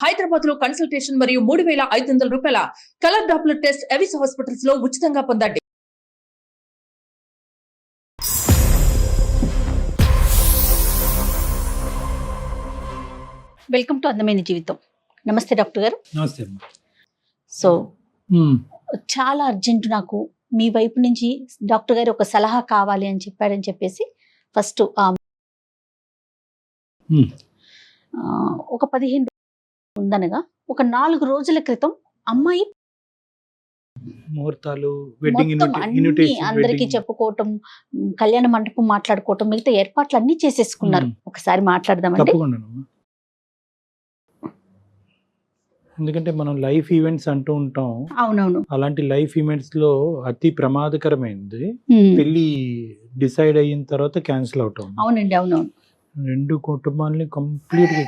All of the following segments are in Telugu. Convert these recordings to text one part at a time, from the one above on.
హైదరాబాద్ లో కన్సల్టేషన్ మరియు 3,500 రూపాయల colour Doppler test Avis hospitals లో ఉచితంగా పొందండి. వెల్కమ్ టు అందమైన జీవితం. నమస్తే డాక్టర్ గారు. నమస్తే. సో చాలా అర్జెంట్, నాకు మీ వైపు నుంచి డాక్టర్ గారు ఒక సలహా కావాలి అని చెప్పారని చెప్పేసి ఫస్ట్ ఒక 15 ఉందనగా ఒక 4 రోజుల క్రితం అమ్మాయి ముహూర్తాలు, వెడ్డింగ్ మొత్తం అన్ని అందరికి చెప్పుకోవటం, కళ్యాణ మండపం మాట్లాడుకోవటం, మిగతా ఏర్పాట్లు అన్ని చేసేసుకున్నారు. ఒకసారి మాట్లాడదామండి. ఎందుకంటే మనం లైఫ్ ఈవెంట్స్ అంటూ ఉంటాం. అవునవును. అలాంటి లైఫ్ ఈవెంట్స్ లో అతి ప్రమాదకరమైనది పెళ్లి డిసైడ్ అయిన తర్వాత క్యాన్సిల్ అవటం. అవునండి, అవునవును. రెండు కుటుంబాలని కంప్లీట్ గా.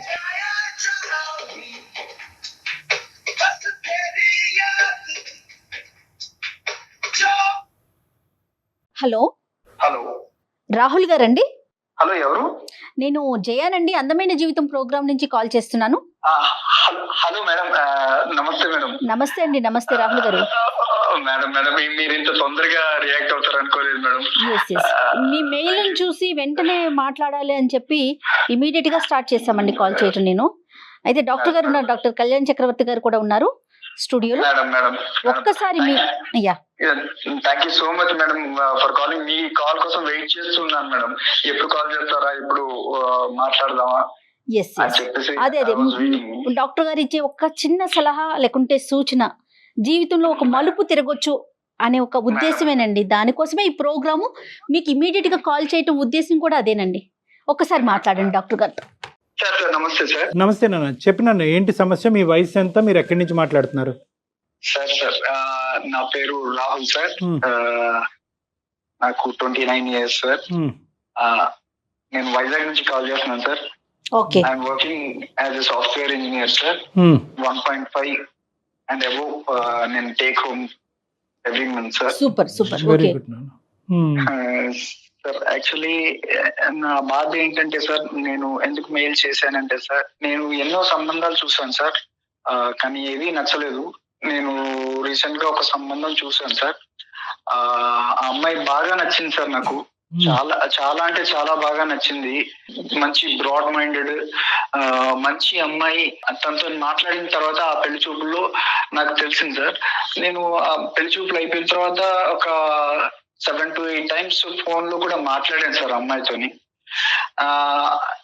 హలో హలో రాహుల్ గారండి? హలో, ఎవరు? నేను జయానండి, అందమైన జీవితం ప్రోగ్రామ్ నుంచి కాల్ చేస్తున్నాను. హలో మేడం, నమస్తే మేడం. నమస్తే అండి. నమస్తే రాహుల్ గారు. మేడం మీరు ఇంత తొందరగా రియాక్ట్ అవుతారు అనుకోలేదు మేడం. మీ మెయిల్ చూసి వెంటనే మాట్లాడాలి అని చెప్పి ఇమీడియట్ గా స్టార్ట్ చేశామండి కాల్ చేయటం. నేను అయితే డాక్టర్ గారు ఉన్నారు, డాక్టర్ కళ్యాణ్ చక్రవర్తి గారు కూడా ఉన్నారు స్టూడియోలో. ఒక్కసారి మీ thank you so much madam for calling. మీ కాల్ కోసం వెయిట్ చేస్తున్నాను మేడం. ఎప్పుడు కాల్ చేస్తారా, ఎప్పుడు మాట్లాడదామా? అదే డాక్టర్ గారు ఇచ్చే ఒక చిన్న సలహా లేకుంటే సూచన జీవితంలో ఒక మలుపు తిరగొచ్చు అనే ఒక ఉద్దేశమేనండి. దానికోసమే ఈ ప్రోగ్రాము మీకు ఇమీడియట్ గా కాల్ చేయటం ఉద్దేశం కూడా అదేనండి. ఒక్కసారి మాట్లాడండి డాక్టర్ గారితో. నమస్తే సార్. నమస్తే నాన్న, చెప్పినాను ఏంటి సమస్య, మీ వయసు ఎంత, మీరు ఎక్కడి నుంచి మాట్లాడుతున్నారు? సార్ నా పేరు రాహుల్ సార్. నాకు 29 years సార్. నేను వైజాగ్ నుంచి కాల్ చేస్తున్నాను sir. Okay. I'm working as a software engineer sir. 1.5 and above నేను take home every month sir. Super super. Okay sir, actually నా బాధ ఏంటంటే సార్, నేను ఎందుకు మెయిల్ చేశానంటే సార్, నేను ఎన్నో సంబంధాలు చూసాను సార్, కానీ ఏది నచ్చలేదు. నేను రీసెంట్ గా ఒక సంబంధం చూసాను సార్. ఆ అమ్మాయి బాగా నచ్చింది సార్ నాకు. చాలా చాలా అంటే చాలా బాగా నచ్చింది. మంచి బ్రాడ్ మైండెడ్ మంచి అమ్మాయి. తనతో మాట్లాడిన తర్వాత ఆ పెళ్లి చూపుల్లో నాకు తెలిసింది సార్. నేను ఆ పెళ్లి చూపులు అయిపోయిన తర్వాత ఒక 7 to 8 times ఫోన్ లో కూడా మాట్లాడాను సార్ అమ్మాయితోని.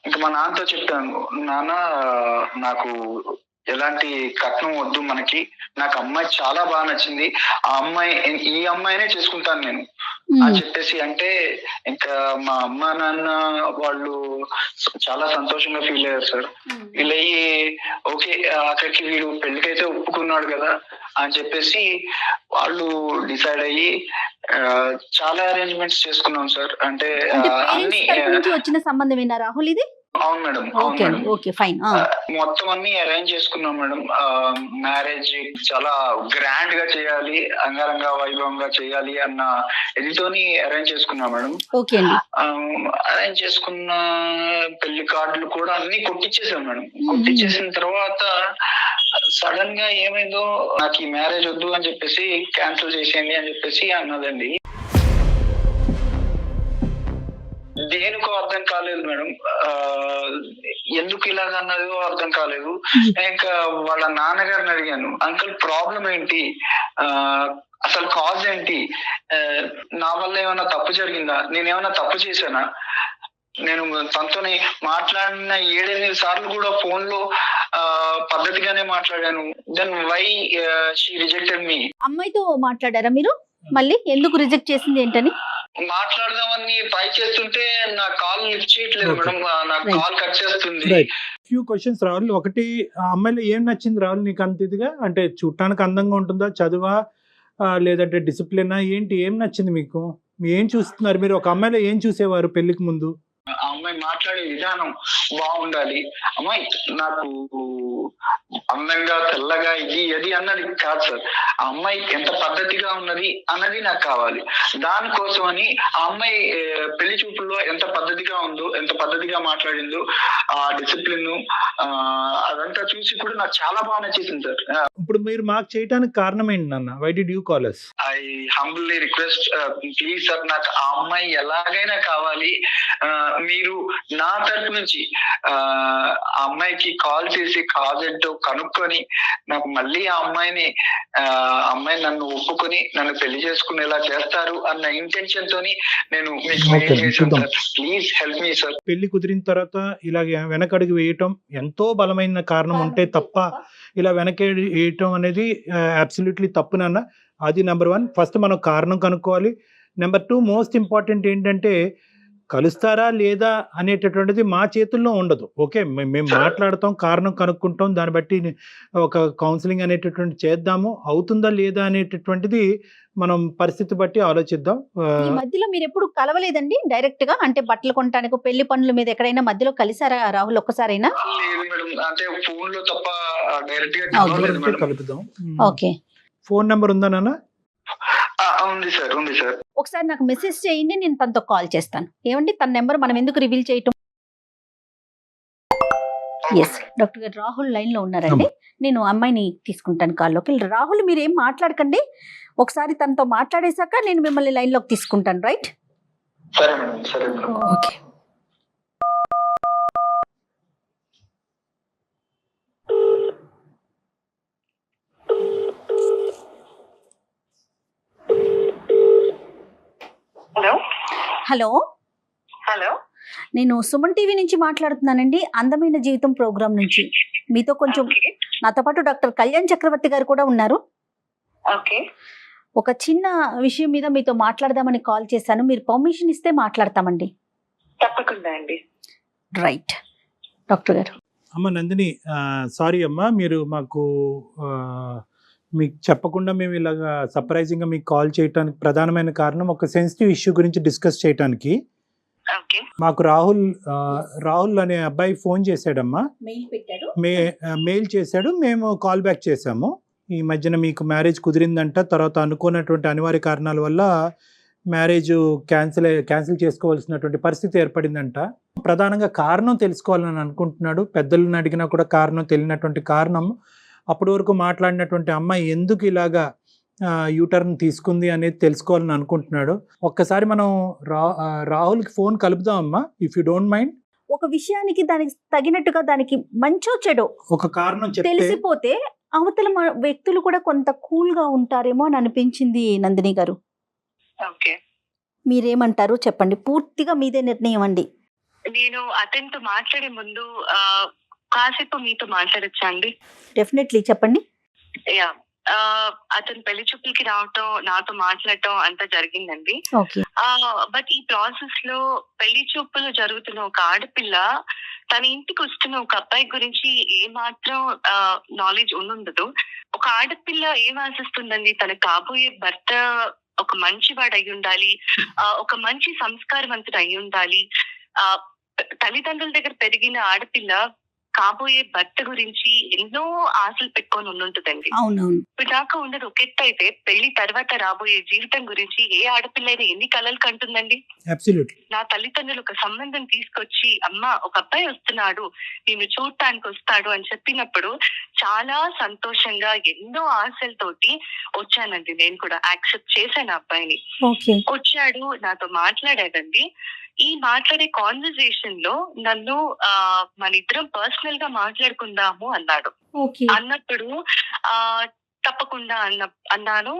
ఇంకా మా నాన్నతో చెప్పాను, నాన్న నాకు ఎలాంటి కట్నం వద్దు మనకి, నాకు అమ్మాయి చాలా బాగా నచ్చింది, ఈ అమ్మాయినే చేసుకుంటాను నేను అని చెప్పేసి అంటే, ఇంకా మా అమ్మ నాన్న వాళ్ళు చాలా సంతోషంగా ఫీల్ అయ్యారు సార్. ఫీల్ అయ్యి ఓకే అక్కడికి వీడు పెళ్లికైతే ఒప్పుకున్నాడు కదా అని చెప్పేసి వాళ్ళు డిసైడ్ అయ్యి చాలా అరేంజ్మెంట్స్ చేసుకున్నాం సార్. అంటే అన్ని వచ్చిన సంబంధమేనా రాహుల్ ఇది? అవును మేడం, అవును మేడం. మొత్తం అన్ని అరేంజ్ చేసుకున్నాం మేడం. మ్యారేజ్ చాలా గ్రాండ్ గా చేయాలి, అంగరంగ వైభవంగా చేయాలి అన్న ఇదితోని అరేంజ్ చేసుకున్నాం మేడం. అరేంజ్ చేసుకున్న పెళ్లి కార్డులు కూడా అన్ని కొట్టించేసాం మేడం. కొట్టించేసిన తర్వాత సడన్ గా ఏమైందో, నాకు ఈ మ్యారేజ్ వద్దు అని చెప్పేసి క్యాన్సిల్ చేసేయండి అని చెప్పేసి అన్నదండి. దేనికో అర్థం కాలేదు మేడం, ఎందుకు ఇలాగ అన్నదో అర్థం కాలేదు. ఇంకా వాళ్ళ నాన్నగారిని అడిగాను, అంకుల్ ప్రాబ్లం ఏంటి, అసలు కాజ్ ఏంటి, నా వల్ల ఏమైనా తప్పు జరిగిందా, నేనేమైనా తప్పు చేశానా, నేను తనతోని మాట్లాడిన 7-8 సార్లు కూడా ఫోన్ లో పద్ధతిగానే మాట్లాడాను. దెన్ వై షీ రిజెక్టెడ్ మీ. అమ్మాయితో మాట్లాడారా మీరు? మళ్ళీ ఎందుకు రిజెక్ట్ చేసింది ఏంటని మాట్లాడదామని ట్రై చేస్తుంటే నా కాల్ లిఫ్ట్ చేయట్లేదు మేడం, నా కాల్ కట్ చేస్తుంది. Few questions Rahul. ఒకటి, ఆ అమ్మాయిలో ఏం నచ్చింది రాహుల్ నీకు అంత ఇదిగా? అంటే చూడటానికి అందంగా ఉంటుందా, చదువా, లేదంటే డిసిప్లినా, ఏంటి, ఏం నచ్చింది మీకు? ఏం చూస్తున్నారు మీరు? ఒక అమ్మాయిలో ఏం చూసేవారు పెళ్లికి ముందు? ఆ అమ్మాయి మాట్లాడే విధానం బాగుండాలి. అమ్మాయి నాకు అందంగా తెల్లగా ఇది అన్నది కాదు సార్. ఆ అమ్మాయి ఎంత పద్ధతిగా ఉన్నది అన్నది నాకు కావాలి. దానికోసమని ఆ అమ్మాయి పెళ్లి చూపుల్లో ఎంత పద్ధతిగా ఉందో, ఎంత పద్ధతిగా మాట్లాడిందో, ఆ డిసిప్లిన్ అదంతా చూసి కూడా నాకు చాలా బాగా నచ్చేసింది సార్. ఇప్పుడు మీరు మాకు చేయడానికి కారణం ఏంటి నాన్న? Why did you call us? I humbly request, please sir, నాకు ఆ అమ్మాయి ఎలాగైనా కావాలి. మీరు నా తరపు నుంచి ఆ అమ్మాయికి కాల్ చేసి కాజ్ ఏంటో కనుక్కొని నాకు మళ్ళీ ఆ అమ్మాయి నన్ను ఒప్పుకొని నన్ను పెళ్లి చేసుకునేలా చేస్తారు అన్న ఇంటెన్షన్ తోని నేను మీకు మెయిల్ చేశాను sir. Please help me sir. పెళ్లి కుదిరిన తర్వాత ఇలాగ వెనకడుగు వేయటం ఎంతో బలమైన కారణం ఉంటే తప్ప ఇలా వెనకడి వేయటం అనేది అబ్సల్యూట్లీ తప్పు నాన్న. అది నెంబర్ 1. ఫస్ట్ మనం కారణం కనుక్కోవాలి. నెంబర్ 2 మోస్ట్ ఇంపార్టెంట్ ఏంటంటే కలుస్తారా లేదా అనేటటువంటిది మా చేతుల్లో ఉండదు. ఓకే, మేము మాట్లాడతాం, కారణం కనుక్కుంటాం, దాన్ని బట్టి ఒక కౌన్సిలింగ్ అనేటటువంటి చేద్దాము. అవుతుందా లేదా అనేటటువంటిది మనం పరిస్థితి బట్టి ఆలోచిద్దాం. ఈ మధ్యలో మీరు ఎప్పుడు కలవలేదండి డైరెక్ట్ గా? అంటే బట్టలు కొనడానికి పెళ్లి పనుల మీద ఎక్కడైనా మధ్యలో కలిసారా రాహుల్ ఒక్కసారైనా? లేదు మేడం, అంటే ఫోన్ లో తప్ప డైరెక్ట్ గా Okay. కలవలేదు మేడం. కలుపుదాం. ఓకే, ఫోన్ నెంబర్ ఉందా నాన్న? ఉంది సార్, ఉంది సార్. ఒకసారి నాకు మెసేజ్ చేయండి, నేను తనతో కాల్ చేస్తాను. ఏమండి, తన నెంబర్ మనం ఎందుకు రివీల్ చేయటం? ఎస్, డాక్టర్ గారు రాహుల్ లైన్ లో ఉన్నారండి. నేను అమ్మాయిని తీసుకుంటాను కాల్లోకి. రాహుల్, మీరు ఏం మాట్లాడకండి, ఒకసారి తనతో మాట్లాడేశాక నేను మిమ్మల్ని లైన్ లోకి తీసుకుంటాను. రైట్? సరే మేడం, సరే madam. Okay. Hello hello, hello నేను సుమన్ టీవీ నుంచి మాట్లాడుతున్నానండి, అందమైన జీవితం ప్రోగ్రామ్ నుంచి. మీతో కొంచెం, ఓకే నాతో పాటు డాక్టర్ కళ్యాణ్ చక్రవర్తి గారు కూడా ఉన్నారు. ఓకే ఒక చిన్న విషయం మీద మీతో మాట్లాడదామని కాల్ చేశాను. మీరు పర్మిషన్ ఇస్తే మాట్లాడతామండి. తప్పకుండా అండి. రైట్ డాక్టర్ గారు. అమ్మ నందిని, సారీ అమ్మా, మీరు మాకు మీకు చెప్పకుండా మేము ఇలాగా సర్ప్రైజింగ్గా మీకు కాల్ చేయడానికి ప్రధానమైన కారణం ఒక సెన్సిటివ్ ఇష్యూ గురించి డిస్కస్ చేయడానికి. ఓకే మాకు రాహుల్ అనే అబ్బాయి ఫోన్ చేశాడమ్మా, మెయిల్ పెట్టాడు, మెయిల్ చేశాడు, మేము కాల్ బ్యాక్ చేశాము. ఈ మధ్యన మీకు మ్యారేజ్ కుదిరిందంట, తర్వాత అనుకున్నటువంటి అనివార్య కారణాల వల్ల మ్యారేజ్ క్యాన్సిల్ చేసుకోవాల్సినటువంటి పరిస్థితి ఏర్పడిందంట. ప్రధానంగా కారణం తెలుసుకోవాలని అనుకుంటున్నాడు. పెద్దలను అడిగినా కూడా కారణం తెలియనటువంటి కారణం, అప్పటి వరకు మాట్లాడినటువంటి అమ్మాయి ఎందుకు ఇలాగా యూటర్న్ తీసుకుంది అనేది తెలుసుకోవాలని అనుకుంటున్నాడు. ఒక్కసారి మనం రాహుల్కి ఫోన్ కలుపుదాం అమ్మా, ఇఫ్ యూ డోంట్ మైండ్. ఒక విషయానికి దానికి తగినట్టుగా దానికి మంచో చెడో ఒక కారణం చెప్తే తెలిసిపోతే అవతల వ్యక్తులు కూడా కొంత కూల్ గా ఉంటారేమో అని అనిపించింది నందిని గారు. ఓకే మీరేమంటారు చెప్పండి, పూర్తిగా మీదే నిర్ణయం అండి. నేను అతనితో మాట్లాడే ముందు కాసేపు మీతో మాట్లాడచ్చా అండి? డెఫినెట్లీ చెప్పండి. యా, అతను పెళ్లి చూపులకి రావటం, నాతో మాట్లాడటం అంతా జరిగిందండి. ఓకే. బట్ ఈ ప్రాసెస్ లో పెళ్లి చూపులు జరుగుతున్న ఒక ఆడపిల్ల తన ఇంటికి వస్తున్న ఒక అబ్బాయి గురించి ఏ మాత్రం నాలెడ్జ్ ఉండదు. ఒక ఆడపిల్ల ఏం ఆశిస్తుందండి, తన కాబోయే భర్త ఒక మంచివాడు అయి ఉండాలి, ఒక మంచి సంస్కారవంతుడు అయి ఉండాలి. తల్లిదండ్రుల దగ్గర పెరిగిన ఆడపిల్ల కాబోయే భర్త గురించి ఎన్నో ఆశలు పెట్టుకొని ఉంటుందండి. అవునవును. ఇప్పుడు దాకా ఉండదు. ఒక ఎత్తు అయితే పెళ్లి తర్వాత రాబోయే జీవితం గురించి ఏ ఆడపిల్ల అయినా ఎన్ని కలలు కంటుందండి. నా తల్లిదండ్రులు ఒక సంబంధం తీసుకొచ్చి, అమ్మ ఒక అబ్బాయి వస్తున్నాడు, నేను చూడటానికి వస్తాడు అని చెప్పినప్పుడు చాలా సంతోషంగా ఎన్నో ఆశలతోటి వచ్చానండి. నేను కూడా యాక్సెప్ట్ చేశాను అబ్బాయిని. వచ్చాడు, నాతో మాట్లాడాడండి. ఈ మాట్లాడే కాన్వర్సేషన్ లో నన్ను మన ఇద్దరం పర్సనల్ గా మాట్లాడుకుందాము అన్నాడు. అన్నప్పుడు తప్పకుండా అన్నాను.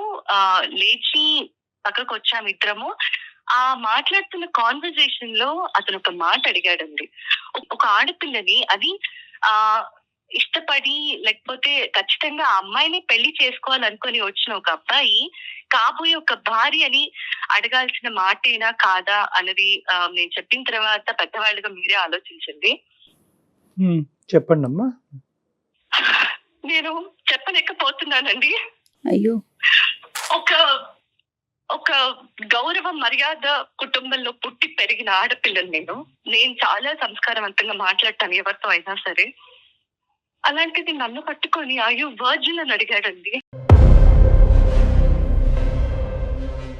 లేచి పక్కకు వచ్చాము ఇద్దరము. ఆ మాట్లాడుతున్న కాన్వర్సేషన్ లో అతను ఒక మాట అడిగాడండి. ఒక ఆడపిల్లని అది ఇష్టపడి లేకపోతే ఖచ్చితంగా ఆ అమ్మాయిని పెళ్లి చేసుకోవాలనుకుని వచ్చిన ఒక అబ్బాయి కాబోయే ఒక భార్యని అడగాల్సిన మాటేనా కాదా అన్నది నేను చెప్పిన తర్వాత పెద్దవాళ్ళుగా మీరే ఆలోచించండి. చెప్పండి అమ్మా. నేను చెప్పలేకపోతున్నానండి. అయ్యో, ఒక గౌరవ మర్యాద కుటుంబంలో పుట్టి పెరిగిన ఆడపిల్లని నేను చాలా సంస్కారవంతంగా మాట్లాడతాను ఎవరితో అయినా సరే. అలాంటిది నన్ను పట్టుకొని అయ్యో వర్జిన్ అని అడిగాడండి.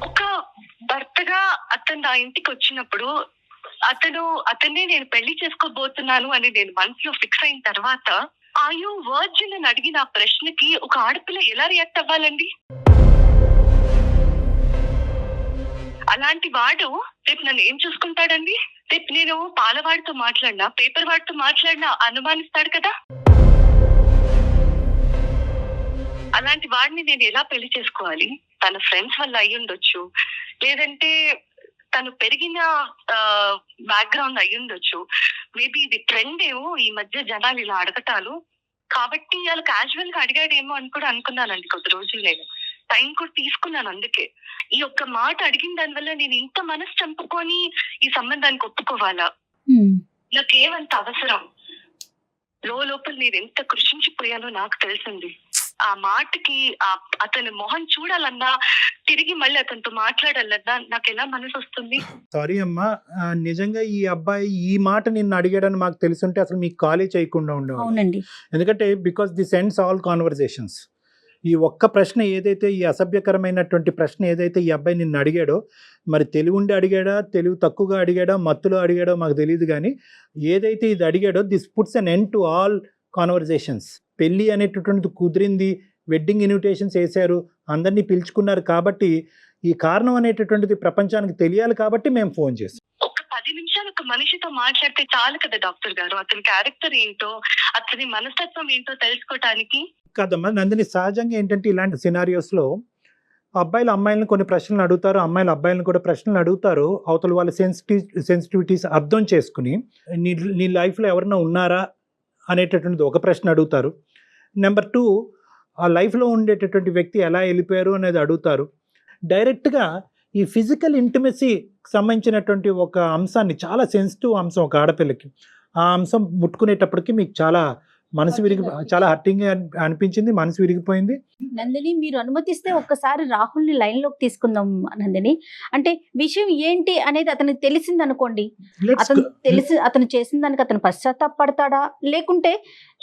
ఒక భర్తగా అతను నా ఇంటికి వచ్చినప్పుడు అతన్ని నేను పెళ్లి చేసుకోబోతున్నాను అని నేను మనసులో ఫిక్స్ అయిన తర్వాత అయ్యో వర్జిన్ అని అడిగిన ఆ ప్రశ్నకి ఒక ఆడపిల్ల ఎలా రియాక్ట్ అవ్వాలండి? అలాంటి వాడు రేపు నన్ను ఏం చూసుకుంటాడండి? రేపు నేను పాలవాడితో మాట్లాడినా పేపర్ వాడితో మాట్లాడినా అనుమానిస్తాడు కదా. అలాంటి వాడిని నేను ఎలా పెళ్లి చేసుకోవాలి? తన ఫ్రెండ్స్ వల్ల అయ్యి ఉండొచ్చు, లేదంటే తను పెరిగిన బ్యాక్గ్రౌండ్ అయ్యి ఉండొచ్చు. మేబీ ఇది ట్రెండ్ ఏమో ఈ మధ్య జనాలు ఇలా అడగటాలు కాబట్టి వాళ్ళు క్యాజువల్ గా అడిగాడేమో అని కూడా అనుకున్నానండి. కొద్ది రోజులు నేను టైం కూడా తీసుకున్నాను. అందుకే ఈ ఒక్క మాట అడిగిన దానివల్ల నేను ఇంత మనసు చంపుకొని ఈ సంబంధానికి ఒప్పుకోవాలా? నాకేమంత అవసరం? లోపల నేను ఎంత కృషించిపోయానో నాకు తెలిసింది. ఆ మాటకి అతని మొహం చూడాలన్నా, తిరిగి మళ్ళీ అతనితో మాట్లాడాలన్నా నాకు ఎలా మనసు వస్తుంది? సారీ అమ్మా, నిజంగా ఈ అబ్బాయి ఈ మాట నిన్ను అడిగాడని మాకు తెలుసుంటే అసలు మీకు కాలేజ్ చేయకుండా ఉండేవాడు. అవునండి. ఎందుకంటే because this ends all conversations. ఈ ఒక్క ప్రశ్న ఏదైతే, ఈ అసభ్యకరమైనటువంటి ప్రశ్న ఏదైతే ఈ అబ్బాయి నిన్ను అడిగాడో, మరి తెలివి ఉండి అడిగాడా, తెలివి తక్కువగా అడిగాడా, మత్తులో అడిగాడో మాకు తెలియదు, కానీ ఏదైతే ఇది అడిగాడో this puts an end to all conversations. పెళ్ళి అనేటటువంటిది కుదిరింది, వెడ్డింగ్ ఇన్విటేషన్స్ వేశారు, అందరినీ పిలుచుకున్నారు కాబట్టి ఈ కారణం అనేటటువంటిది ప్రపంచానికి తెలియాలి కాబట్టి మేము ఫోన్ చేసాం. ఒక 10 నిమిషాలు ఒక మనిషితో మాట్లాడితే చాలు కదా డాక్టర్ గారు, అతని క్యారెక్టర్ ఏంటో, అతని మనస్తత్వం ఏంటో తెలుసుకోవటానికి. కాదమ్మా నందిని, సహజంగా ఏంటంటే ఇలాంటి సినారియోస్లో అబ్బాయిలు అమ్మాయిలను కొన్ని ప్రశ్నలు అడుగుతారు, అమ్మాయిలు అబ్బాయిలను కూడా ప్రశ్నలు అడుగుతారు. అవతల వాళ్ళ సెన్సిటివిటీస్ అర్థం చేసుకుని నీ లైఫ్లో ఎవరైనా ఉన్నారా అనేటటువంటిది ఒక ప్రశ్న అడుగుతారు. నెంబర్ 2, ఆ లైఫ్లో ఉండేటటువంటి వ్యక్తి ఎలా వెళ్ళిపోయారు అనేది అడుగుతారు. డైరెక్ట్గా ఈ ఫిజికల్ ఇంటిమసీకి సంబంధించినటువంటి ఒక అంశాన్ని, చాలా సెన్సిటివ్ అంశం ఒక ఆడపిల్లకి, ఆ అంశం ముట్టుకునేటప్పటికి మీకు చాలా మనసు చాలా హర్టింగ్ అనిపించింది, మనసు విరిగిపోయింది. నందిని, మీరు అనుమతిస్తే ఒక్కసారి రాహుల్ని లైన్లోకి తీసుకుందాం నందిని. అంటే విషయం ఏంటి అనేది అతనికి తెలిసింది అనుకోండి, అతను చేసిన దానికి అతను పశ్చాత్తాపడతాడా, లేకుంటే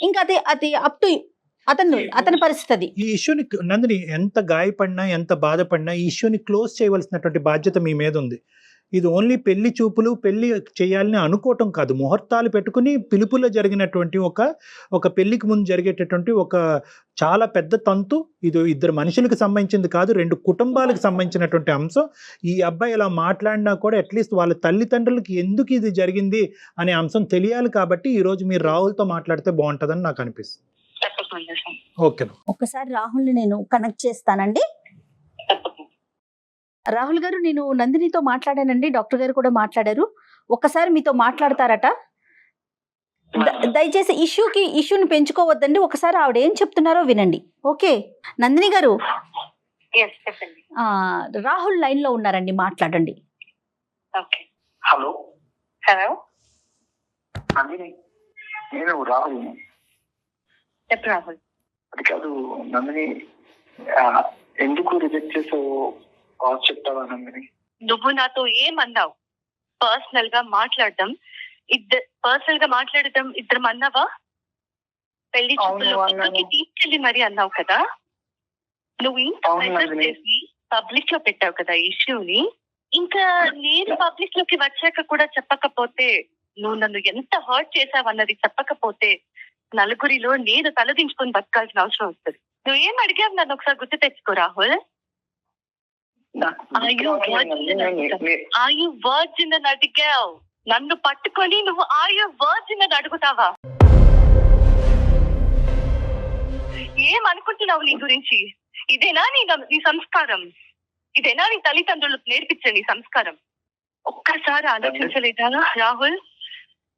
ఇంకా అది అప్ టు అతని పరిస్థితి. ఈ ఇష్యూని నందిని ఎంత గాయపడినా, ఎంత బాధపడినా ఈ ఇష్యూని క్లోజ్ చేయవలసినటువంటి బాధ్యత మీ మీద ఉంది. ఇది ఓన్లీ పెళ్లి చూపులు, పెళ్లి చేయాలని అనుకోవటం కాదు, ముహూర్తాలు పెట్టుకుని పిలుపులో జరిగినటువంటి ఒక పెళ్లికి ముందు జరిగేటటువంటి ఒక చాలా పెద్ద తంతు. ఇది ఇద్దరు మనుషులకు సంబంధించింది కాదు, 2 కుటుంబాలకు సంబంధించినటువంటి అంశం. ఈ అబ్బాయి ఇలా మాట్లాడినా కూడా అట్లీస్ట్ వాళ్ళ తల్లిదండ్రులకి ఎందుకు ఇది జరిగింది అనే అంశం తెలియాలి. కాబట్టి ఈరోజు మీరు రాహుల్తో మాట్లాడితే బాగుంటుందని నాకు అనిపిస్తుంది. ఓకే, ఒక్కసారి రాహుల్ని నేను కనెక్ట్ చేస్తానండి. రాహుల్ గారు, నేను నందినితో మాట్లాడానండి, డాక్టర్ గారు కూడా మాట్లాడారు. ఒక్కసారి మీతో మాట్లాడతారట. దయచేసి ఇష్యూని పెంచుకోవద్దండి, ఒకసారి ఆవిడ ఏం చెప్తున్నారో వినండి. ఓకే నందిని గారు, రాహుల్ లైన్ లో ఉన్నారండి, మాట్లాడండి. హలో హలో నందిని, నేను రాహుల్. చెప్పు రాహుల్. అది కాదు నందిని, ఎందుకు రిజెక్ట్ చేసావు చెప్తావా నందిని? నువ్వు నాతో ఏమన్నావు? పర్సనల్ గా మాట్లాడడం ఇద్దరు అన్నావా? పెళ్లి తీసుకెళ్ళి మరి అన్నావు కదా. నువ్వు ఇంత మెసేజ్ చేసి పబ్లిక్ లో పెట్టావు కదా ఇష్యూని. ఇంకా నేను పబ్లిక్ లోకి వచ్చాక కూడా చెప్పకపోతే, నువ్వు నన్ను ఎంత హర్ట్ చేసావు అన్నది చెప్పకపోతే, నలుగురిలో నేను తలదించుకొని బతకాల్సిన అవసరం వస్తుంది. నువ్వేం అడిగావు నన్ను ఒకసారి గుర్తు తెచ్చుకో రాహుల్. వర్జిన్ అని అడిగావు, నన్ను పట్టుకొని నువ్వు వర్జిన్ అని అడుగుతావా? ఏమనుకుంటున్నావు నీ గురించి? ఇదేనా నీ సంస్కారం? ఇదేనా నీ తల్లిదండ్రులకు నేర్పించే నీ సంస్కారం? ఒక్కసారి ఆలోచించలేదా రాహుల్?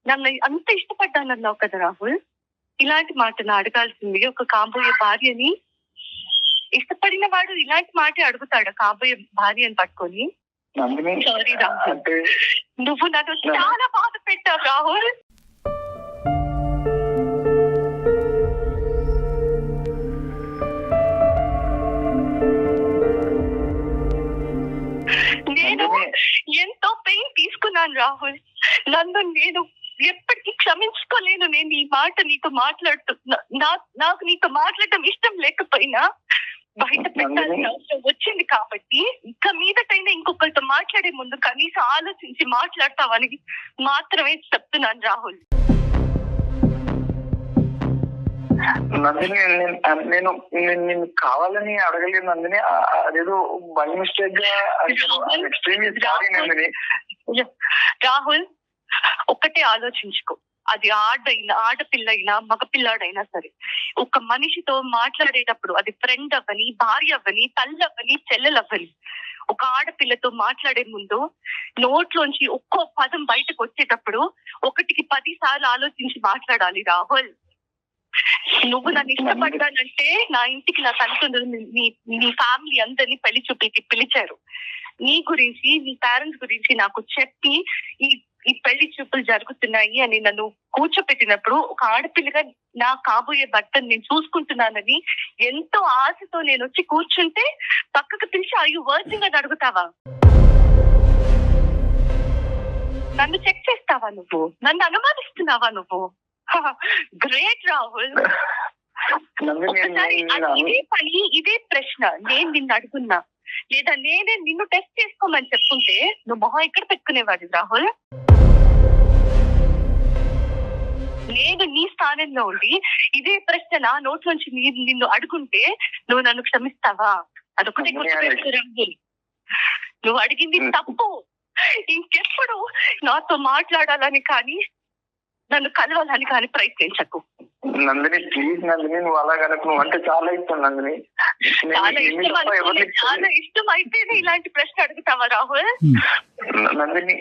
నన్ను అంత ఇష్టపడ్డానన్నావు కదా రాహుల్. ఇలాంటి మాటను అడగాల్సింది ఒక కాబోయే భార్యని. ఇష్టపడిన వాడు ఇలాంటి మాట అడుగుతాడు కాబోయే భార్యని పట్టుకొని? సారీ రాహుల్, నువ్వు నన్ను చాలా బాధ పెట్టావు రాహుల్. నేను ఎంతో పెయిన్ తీసుకున్నాను రాహుల్. నన్ను నేను ఎప్పటికీ క్షమించుకో తట్టుకోలేను నేను ఈ మాట నీతో మాట్లాడుతున్నా. నాకు నీతో మాట్లాడటం ఇష్టం లేకపోయినా బయట పెట్టాల్సిన అవసరం వచ్చింది కాబట్టి ఇక మీదటైనా ఇంకొకరితో మాట్లాడే ముందు కనీసం ఆలోచించి మాట్లాడతావని మాత్రమే చెప్తున్నాను రాహుల్. నందిని, నేను నేను కావాలని అడగలేదు నందిని, అదేదో బై మిస్టేక్ గా ఎక్స్ట్రీమ్లీ సారీ నందిని. రాహుల్, ఒక్కటే ఆలోచించుకో, అది ఆడపిల్ల అయినా మగపిల్లాడైనా సరే, ఒక మనిషితో మాట్లాడేటప్పుడు అది ఫ్రెండ్ అవ్వని, భార్య అవ్వని, తల్లి అవ్వని, చెల్లెలు అవ్వని, ఒక ఆడపిల్లతో మాట్లాడే ముందు నోట్లోంచి ఒక్కో పదం బయటకు వచ్చేటప్పుడు 1కి 10 సార్లు ఆలోచించి మాట్లాడాలి రాహుల్. నువ్వు నన్ను ఇష్టపడ్డానంటే నా ఇంటికి నా తల్లిదండ్రులు నీ ఫ్యామిలీ అందరినీ పెళ్లి చూపులకి పిలిచారు. నీ గురించి, నీ పేరెంట్స్ గురించి నాకు చెప్పి ఈ పెళ్లి చూపులు జరుగుతున్నాయి అని నన్ను కూర్చోపెట్టినప్పుడు ఒక ఆడపిల్లగా నా కాబోయే భర్తను నేను చూసుకుంటున్నానని ఎంతో ఆశతో నేను వచ్చి కూర్చుంటే పక్కకు పిలిచి అయ్యో వర్జింగ్ అని అడుగుతావా? నన్ను చెక్ చేస్తావా నువ్వు? నన్ను అనుమానిస్తున్నావా నువ్వు? గ్రేట్ రాహుల్. ఇదే ప్రశ్న నేను నిన్ను అడుగున్నా, లేదా నేనే నిన్ను టెస్ట్ చేసుకోమని చెప్పుంటే నువ్వు మొహం ఎక్కడ పెట్టుకునేవాడి రాహుల్? నేను నీ స్థానంలో ఉండి ఇదే ప్రశ్న నా నోట్లోంచి నిన్ను అడుగుంటే నువ్వు నన్ను క్షమిస్తావా? అదొకటే గుర్తుపెట్టుకో రాహుల్, నువ్వు అడిగింది తప్పు. ఇంకెప్పుడు నాతో మాట్లాడాలని కానీ నన్ను కలవాలని కానీ ప్రయత్నించకు నందిని. ప్లీజ్ నందిని, నువ్వు అలా కనుక, నువ్వు అంటే చాలా ఇష్టం నందిని. చాలా ఇష్టం అయితేనే ఇలాంటి ప్రశ్న అడుగుతావా రాహుల్? నందిని,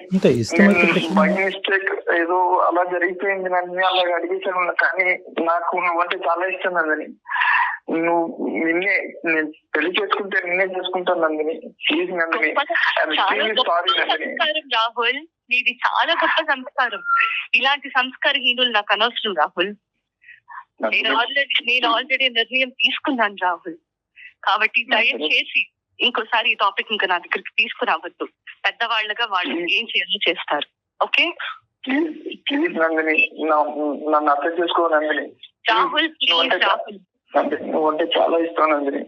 బై మిస్టేక్ ఏదో అలా జరిగిపోయింది నందిని, అలా అడిగేసాను. కానీ నాకు నువ్వంటే చాలా ఇష్టం నందిని. నేను పెళ్లి చేసుకుంటే నిన్నే చేసుకుంటాను నందిని. Please Nandini, sorry Nandini. రాహుల్, నీది చాలా గొప్ప సంస్కారం. ఇలాంటి సంస్కారహీనులు నాకు అనవసరం రాహుల్. నేను ఆల్రెడీ నిర్ణయం తీసుకున్నాను రాహుల్. కాబట్టి దయచేసి ఇంకోసారి ఈ టాపిక్ ఇంకా నా దగ్గరికి తీసుకురావద్దు. పెద్దవాళ్ళగా వాళ్ళు ఏం చేయాలో చేస్తారు. ఓకే ప్లీజ్ నందిని, నన్ను అర్థం చేసుకో నందిని. రాహుల్ ప్లీజ్ రాహుల్, నువ్వు అంటే చాలా ఇష్టం నందిని.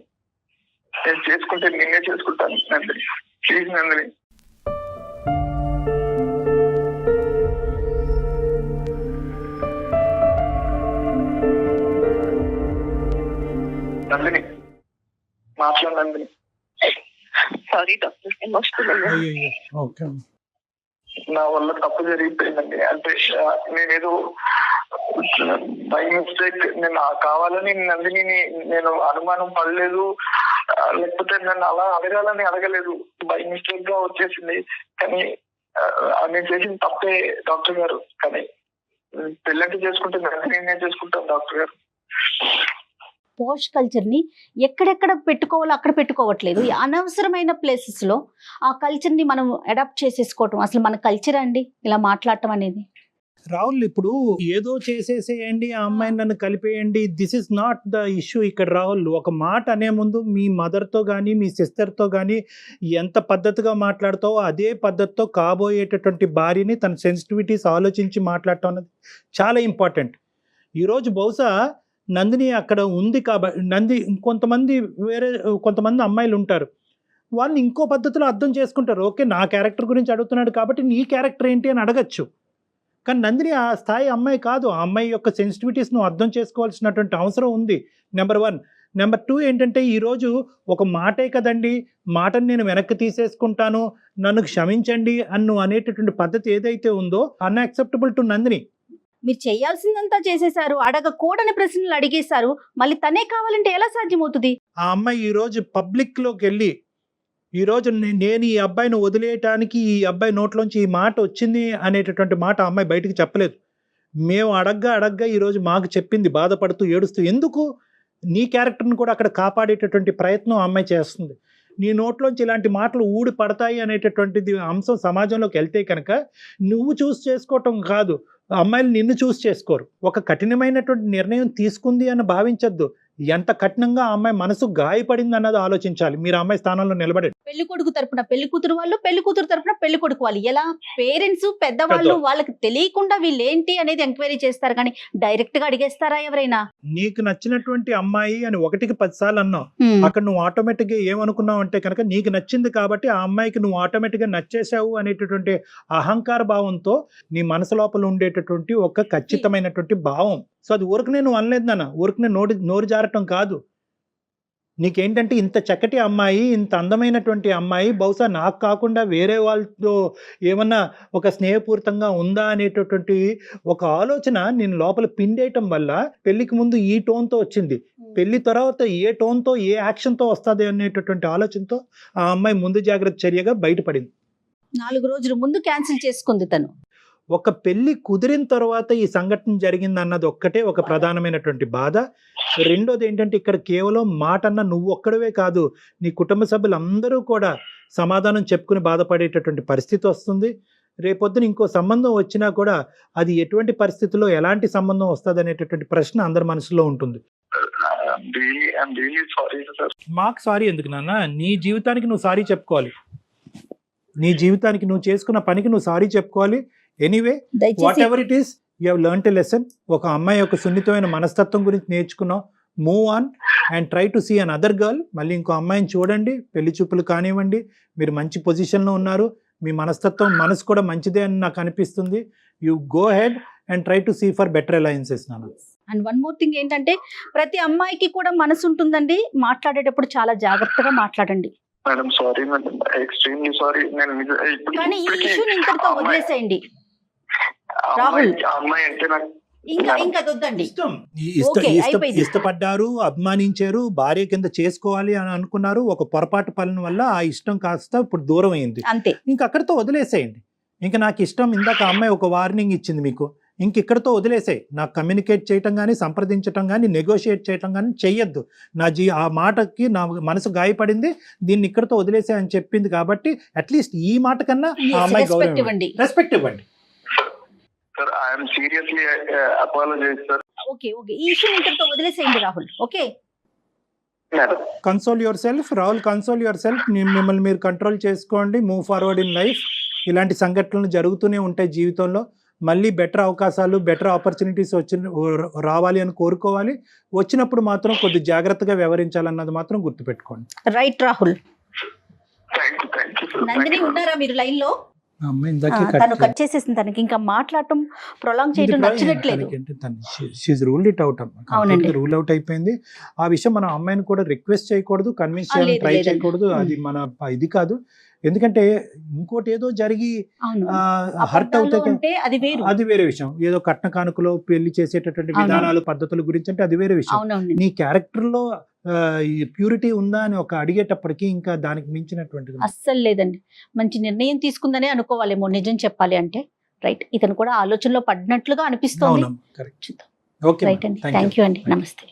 నేను చేసుకుంటే నిన్నే చేసుకుంటాను నందిని. ప్లీజ్ నందిని. నందిని, మాట్లాడు నందిని. Sorry doctor, emotional. నా వల్ల తప్పు జరిగిపోయిందండి. అంటే నేనేదో బై మిస్టేక్, నేను కావాలని నందిని నేను అనుమానం పడలేదు, లేకపోతే నన్ను అలా అడగాలని అడగలేదు. బై మిస్టేక్ గా వచ్చేసింది. కానీ నేను చేసిన తప్పే డాక్టర్ గారు. కానీ పెళ్ళంటే చేసుకుంటే నందిని నేను చేసుకుంటాను డాక్టర్ గారు. పోష్ కల్చర్ని ఎక్కడెక్కడ పెట్టుకోవాలో అక్కడ పెట్టుకోవట్లేదు. అనవసరమైన ప్లేసెస్లో ఆ కల్చర్ని మనం అడాప్ట్ చేసేసుకోవటం అసలు మన కల్చర్ అండి ఇలా మాట్లాడటం అనేది. రాహుల్, ఇప్పుడు ఏదో చేసేసేయండి, ఆ అమ్మాయిని నన్ను కలిపేయండి, this is not the issue ఇక్కడ. రాహుల్, ఒక మాట అనే ముందు మీ మదర్తో కానీ మీ సిస్టర్తో కానీ ఎంత పద్ధతిగా మాట్లాడతావో అదే పద్ధతితో కాబోయేటటువంటి భార్యని తన సెన్సిటివిటీస్ ఆలోచించి మాట్లాడటం అనేది చాలా ఇంపార్టెంట్. ఈరోజు బహుశా నందిని అక్కడ ఉంది కాబట్టి కొంతమంది అమ్మాయిలు ఉంటారు, వాళ్ళు ఇంకో పద్ధతిలో అర్థం చేసుకుంటారు. ఓకే, నా క్యారెక్టర్ గురించి అడుగుతున్నాడు కాబట్టి నీ క్యారెక్టర్ ఏంటి అని అడగచ్చు. కానీ నందిని ఆ స్థాయి అమ్మాయి కాదు. ఆ అమ్మాయి యొక్క సెన్సిటివిటీస్ నువ్వు అర్థం చేసుకోవాల్సినటువంటి అవసరం ఉంది, నెంబర్ 1. నెంబర్ 2 ఏంటంటే, ఈరోజు ఒక మాటే కదండి, మాటను నేను వెనక్కి తీసేసుకుంటాను, నన్ను క్షమించండి అన్ను అనేటటువంటి పద్ధతి ఏదైతే ఉందో అన్యాక్సెప్టబుల్ టు నందిని. మీరు చేయాల్సిందంతా చేసేశారు, అడగకూడని ప్రశ్నలు అడిగేశారు, మళ్ళీ తనే కావాలంటే ఎలా సాధ్యమవుతుంది? ఆ అమ్మాయి ఈరోజు పబ్లిక్లోకి వెళ్ళి ఈరోజు నేను ఈ అబ్బాయిని వదిలేయటానికి ఈ అబ్బాయి నోట్లోంచి ఈ మాట వచ్చింది అనేటటువంటి మాట ఆ అమ్మాయి బయటికి చెప్పలేదు. మేము అడగ్గా ఈరోజు మాకు చెప్పింది, బాధపడుతూ ఏడుస్తూ. ఎందుకు? నీ క్యారెక్టర్ని కూడా అక్కడ కాపాడేటటువంటి ప్రయత్నం ఆ అమ్మాయి చేస్తుంది. నీ నోట్లోంచి ఇలాంటి మాటలు ఊడి పడతాయి అనేటటువంటిది అంశం సమాజంలోకి వెళ్తే కనుక నువ్వు చూస్ చేసుకోవటం కాదు, అమ్మాయిలు నిన్ను చూస్ చేసుకోరు. ఒక కఠినమైనటువంటి నిర్ణయం తీసుకుంది అని భావించద్దు. ఎంత కఠినంగా ఆ అమ్మాయి మనసు గాయపడింది అన్నది ఆలోచించాలి. మీరు ఆ అమ్మాయి స్థానంలో నిలబడండి. పెళ్లి కొడుకు తరపున పెళ్లి కూతురు వాళ్ళు, పెళ్లి కూతురు తరపున పెళ్లి కొడుకు వాళ్ళు, ఎలా పేరెంట్స్ పెద్దవాళ్ళు వాళ్ళకి తెలియకుండా వీళ్ళు ఏంటి అనేది ఎంక్వైరీ చేస్తారు కానీ డైరెక్ట్ గా అడిగేస్తారా ఎవరైనా? నీకు నచ్చినటువంటి అమ్మాయి అని 1కి 10 సార్లు అన్నావు, అక్కడ నువ్వు ఆటోమేటిక్ గా ఏమనుకున్నావు అంటే కనుక నీకు నచ్చింది కాబట్టి ఆ అమ్మాయికి నువ్వు ఆటోమేటిక్ గా నచ్చేసావు అనేటటువంటి అహంకార భావంతో నీ మనసు లోపల ఉండేటటువంటి ఒక ఖచ్చితమైనటువంటి భావం. సో అది ఊరికనే నువ్వు అనలేదు నాన్న, ఊరికనే నోరు జారటం కాదు. నీకేంటంటే ఇంత చక్కటి అమ్మాయి, ఇంత అందమైనటువంటి అమ్మాయి బహుశా నాకు కాకుండా వేరే వాళ్ళతో ఏమన్నా ఒక స్నేహపూరితంగా ఉందా అనేటటువంటి ఒక ఆలోచన నేను లోపల పిండేయటం వల్ల పెళ్లికి ముందు ఈ టోన్తో వచ్చింది, పెళ్లి తర్వాత ఏ టోన్తో ఏ యాక్షన్తో వస్తుంది అనేటటువంటి ఆలోచనతో ఆ అమ్మాయి ముందు జాగ్రత్త చర్యగా బయటపడింది. 4 రోజుల ముందు క్యాన్సిల్ చేసుకుంది తను. ఒక పెళ్లి కుదిరిన తర్వాత ఈ సంఘటన జరిగింది అన్నది ఒక్కటే ఒక ప్రధానమైనటువంటి బాధ. రెండోది ఏంటంటే ఇక్కడ కేవలం మాట అన్న నువ్వు ఒక్కడవే కాదు, నీ కుటుంబ సభ్యులందరూ కూడా సమాధానం చెప్పుకుని బాధపడేటటువంటి పరిస్థితి వస్తుంది. రేపొద్దున ఇంకో సంబంధం వచ్చినా కూడా అది ఎటువంటి పరిస్థితుల్లో ఎలాంటి సంబంధం వస్తుంది అనేటటువంటి ప్రశ్న అందరి మనసులో ఉంటుంది. మాకు సారీ ఎందుకు నాన్న, నీ జీవితానికి నువ్వు సారీ చెప్పుకోవాలి, నీ జీవితానికి నువ్వు చేసుకున్న పనికి నువ్వు సారీ చెప్పుకోవాలి. Anyway whatever it is, you have learned a lesson. ఒక అమ్మాయి యొక్క సున్నితమైన మనస్తత్వం గురించి నేర్చుకున్నావు. Move on and try to see another girl. మళ్ళీ ఇంకో అమ్మాయిని చూడండి, పెళ్లి చూపులు కానివ్వండి, మీరు మంచి పొజిషన్లో ఉన్నారు, మీ మనస్తత్వం మనసు కూడా మంచిదే అని నాకు అనిపిస్తుంది. You go head and try to see for better alliances నాన్న. అండ్ వన్ మోర్ థింగ్ ఏంటంటే ప్రతి అమ్మాయికి కూడా మనసు ఉంటుందండి, మాట్లాడేటప్పుడు చాలా జాగ్రత్తగా మాట్లాడండి. Madam sorry madam, extremely sorry. కానీ ఈ ఇష్యూని ఇంతటితో వదిలేసేయండి రాహుల్. అమ్మాయి అంటే నాకు ఇంకా వద్దండి. ఇష్టపడ్డారు, అభిమానించారు, భార్య కింద చేసుకోవాలి అని అనుకున్నారు. ఒక పొరపాటు పనుల వల్ల ఆ ఇష్టం కాస్త ఇప్పుడు దూరం అయింది, అంతే. ఇంక అక్కడితో వదిలేసేయండి. ఇంకా నాకు ఇష్టం, ఇందాక అమ్మాయి ఒక వార్నింగ్ ఇచ్చింది మీకు, ఇంక ఇక్కడితో వదిలేసాయి. నాకు కమ్యూనికేట్ చేయటం కానీ, సంప్రదించటం కానీ, నెగోషియేట్ చేయటం కానీ చెయ్యొద్దు. ఆ మాటకి నా మనసు గాయపడింది, దీన్ని ఇక్కడితో వదిలేసాయి అని చెప్పింది కాబట్టి అట్లీస్ట్ ఈ మాట కన్నా ఆ అమ్మాయి రెస్పెక్ట్ ఇవ్వండి. రెస్పెక్ట్ ఇవ్వండి. Sir I am seriously apologize sir. Okay ఈ ఇష్యూ ఇంతటితో వదిలేసేయండి Rahul. Okay, console yourself Rahul, console yourself. మిమ్మల్ని మీరు కంట్రోల్ చేసుకోండి, మూవ్ ఫార్వర్డ్ ఇన్ లైఫ్. ఇలాంటి సంఘటనలు జరుగుతూనే ఉంటాయి జీవితంలో. మళ్ళీ బెటర్ అవకాశాలు, బెటర్ ఆపర్చునిటీస్ రావాలి అని కోరుకోవాలి. వచ్చినప్పుడు మాత్రం కొద్ది జాగ్రత్తగా వ్యవహరించాలన్నది మాత్రం గుర్తుపెట్టుకోండి. రైట్ రాహుల్. నందిని ఉన్నారా మీరు లైన్ లో? తను కట్ చేసేసింది, తనకి ఇంకా మాట్లాడటం ప్రొలాంగ్ చేయడం నచ్చట్లేదు. రూల్ అవుట్ అయిపోయింది. ఆ విషయం మనం అమ్మాయిని కూడా రిక్వెస్ట్ చేయకూడదు, కన్విన్స్ చేయాలని ట్రై చేయకూడదు. అది మన ఇది కాదు. ఎందుకంటే ఇంకోటి ఏదో జరిగి హర్ట్ అవుతే అది వేరే విషయం. ఏదో కట్న కానుకలో పెళ్లి చేసేటటువంటి విధానాలు, పద్ధతుల గురించి అంటే అది వేరే విషయం. నీ క్యారెక్టర్ లో ప్యూరిటీ ఉందా అని ఒక అడిగేటప్పటికి ఇంకా దానికి మించినటువంటి అస్సలు లేదండి. మంచి నిర్ణయం తీసుకుందనే అనుకోవాలేమో నిజం చెప్పాలి అంటే. రైట్, ఇతను కూడా ఆలోచనలో పడినట్లుగా అనిపిస్తుంది. రైట్ అండి, థ్యాంక్ యూ అండి, నమస్తే.